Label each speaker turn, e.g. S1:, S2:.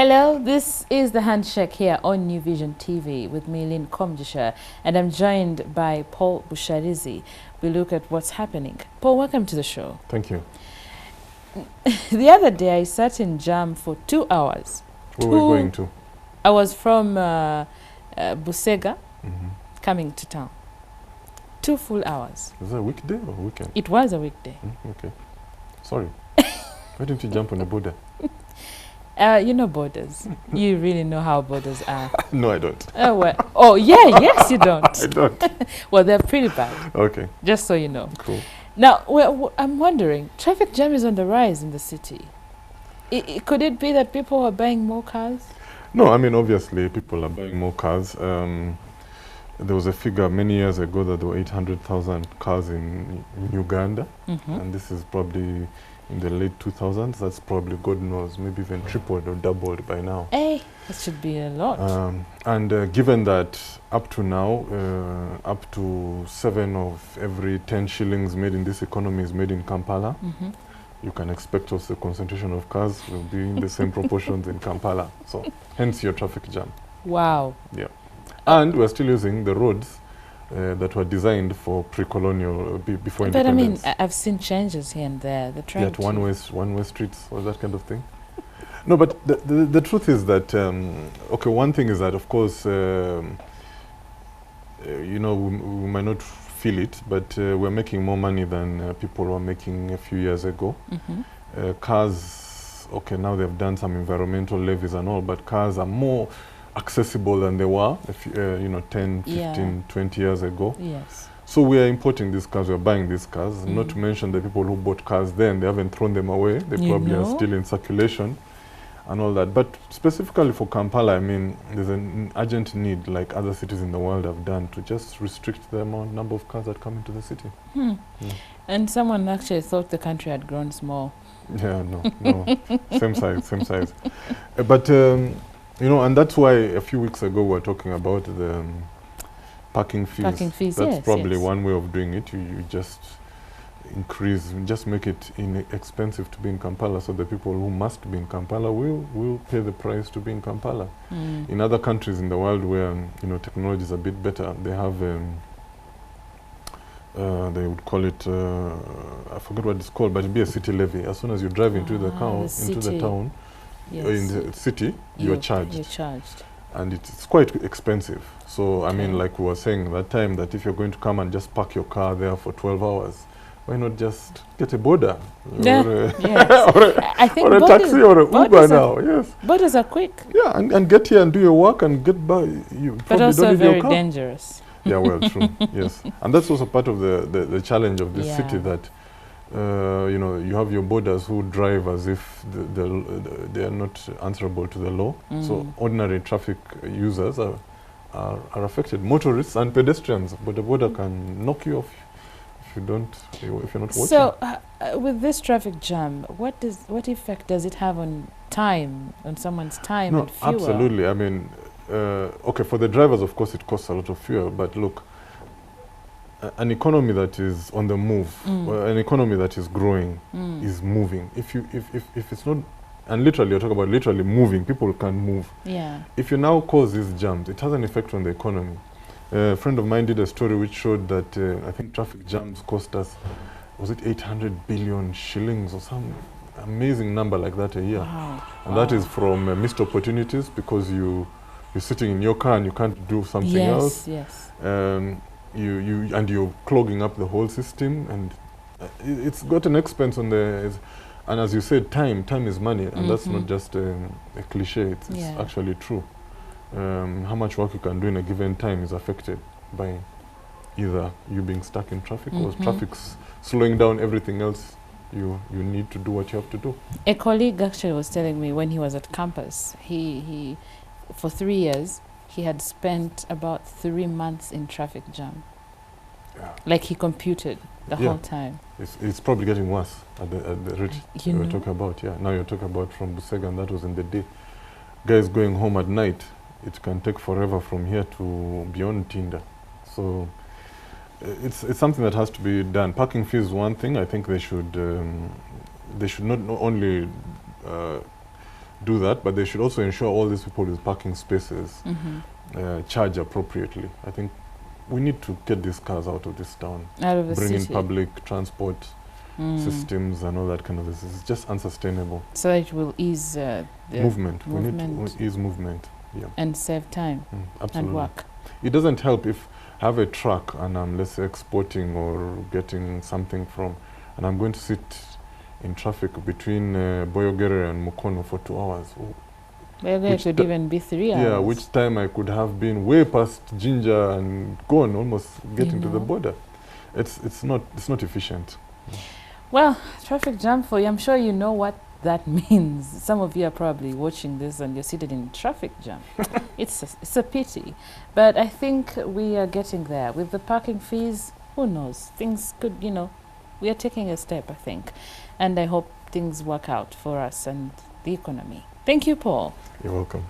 S1: Hello, this is the Handshake here on New Vision TV with me, Lynn Komjisha, and I'm joined by Paul Busharizi. We look at what's happening. Paul, welcome to the show.
S2: Thank you.
S1: The other day, I sat in jam for 2 hours.
S2: Where were you going to?
S1: I was from Busega, coming to town. 2 full hours.
S2: Was that a weekday or weekend?
S1: It was a weekday.
S2: Okay. Sorry. Why didn't you jump on the border?
S1: You know borders. You really know how borders are.
S2: No, I don't.
S1: Oh, well. Oh, yeah, yes, you don't.
S2: I don't.
S1: Well, they're pretty bad.
S2: Okay.
S1: Just so you know.
S2: Cool.
S1: Now, I'm wondering, traffic jam is on the rise in the city. Could it be that people are buying more cars?
S2: No, I mean, obviously, people are buying more cars. There was a figure many years ago that there were 800,000 cars in Uganda. And this is probably in the late 2000s. That's probably, God knows, maybe even tripled or doubled by now.
S1: Hey, that should be a lot.
S2: And given that up to now, up to 7 of every 10 shillings made in this economy is made in Kampala, you can expect also the concentration of cars will be in the same proportions in Kampala. So hence your traffic jam.
S1: Wow.
S2: Yeah. And we're still using the roads that were designed for pre-colonial, before
S1: But
S2: independence.
S1: I mean, I've seen changes here and there. The trying
S2: That one-way streets or that kind of thing. No, but the truth is that, okay, one thing is that, of course, you know, we might not feel it, but we're making more money than people were making a few years ago. Cars, okay, now they've done some environmental levies and all, but cars are more accessible than they were, you know, 10, 15, 20 years ago.
S1: Yes.
S2: So we are importing these cars, we're buying these cars, not to mention the people who bought cars then, they haven't thrown them away, they probably are still in circulation and all that. But specifically for Kampala, I mean, there's an urgent need, like other cities in the world have done, to just restrict the number of cars that come into the city.
S1: And someone actually thought the country had grown small.
S2: Yeah, no, same size. But, you know, and that's why a few weeks ago we were talking about the parking fees.
S1: Parking fees,
S2: That's
S1: yes,
S2: probably
S1: yes.
S2: one way of doing it. You just increase, just make it inexpensive to be in Kampala, so the people who must be in Kampala will pay the price to be in Kampala. In other countries in the world where, you know, technology is a bit better, they have, they would call it, I forget what it's called, but it'd be a city levy. As soon as you drive into the town, in the city, you're charged.
S1: You're charged.
S2: And it's quite expensive. So, I mean, like we were saying that time, that if you're going to come and just park your car there for 12 hours, why not just get a border?
S1: Yeah, I think
S2: or a taxi or an Uber now, yes.
S1: Borders are quick.
S2: Yeah, and get here and do your work and get by. You
S1: But also
S2: don't need
S1: very
S2: your car.
S1: dangerous.
S2: Yeah, well, true, yes. And that's also part of the challenge of this city, that you know, you have your borders who drive as if they are not answerable to the law. So ordinary traffic users are affected, motorists and pedestrians. But the border can knock you off if you're not watching.
S1: So, with this traffic jam, what effect does it have on time, on someone's time and fuel?
S2: Absolutely. I mean, okay, for the drivers, of course, it costs a lot of fuel. But look, an economy that is on the move, or an economy that is growing, is moving. If it's not, and literally, you're talking about literally moving, people can move.
S1: Yeah.
S2: If you now cause these jams, it has an effect on the economy. A friend of mine did a story which showed that I think traffic jams cost us, was it 800 billion shillings or some amazing number like that a year?
S1: Wow.
S2: And that is from missed opportunities, because you're sitting in your car and you can't do something else.
S1: Yes.
S2: You're clogging up the whole system, and it's got an expense on and as you said, time is money, and that's not just a cliche, it's actually true. How much work you can do in a given time is affected by either you being stuck in traffic or traffic's slowing down everything else. You need to do what you have to do.
S1: A colleague actually was telling me when he was at campus, he for 3 years, he had spent about 3 months in traffic jam.
S2: Yeah.
S1: Like he computed the whole time.
S2: It's probably getting worse at the rate
S1: you
S2: we're talking about. Yeah, now you're talking about from Busega, and that was in the day. Guys going home at night, it can take forever from here to beyond Tinder. So it's something that has to be done. Parking fees is one thing. I think they should not only do that, but they should also ensure all these people with parking spaces charge appropriately. I think we need to get these cars out of this town.
S1: Out of the
S2: Bring
S1: city.
S2: in public transport systems and all that kind of this. It's just unsustainable.
S1: So it will ease the
S2: movement.
S1: movement.
S2: We need to ease movement. Yeah.
S1: And save time
S2: Absolutely.
S1: and work.
S2: It doesn't help if I have a truck and I'm, let's say, exporting or getting something from, and I'm going to sit in traffic between Boyogere and Mukono for 2 hours.
S1: Well, it could even be 3 hours.
S2: Yeah, which time I could have been way past Jinja and gone, almost getting to the border. It's not efficient.
S1: Well, traffic jam for you. I'm sure you know what that means. Some of you are probably watching this and you're seated in traffic jam. It's a pity. But I think we are getting there. With the parking fees, who knows? Things could, we are taking a step, I think. And I hope things work out for us and the economy. Thank you, Paul.
S2: You're welcome.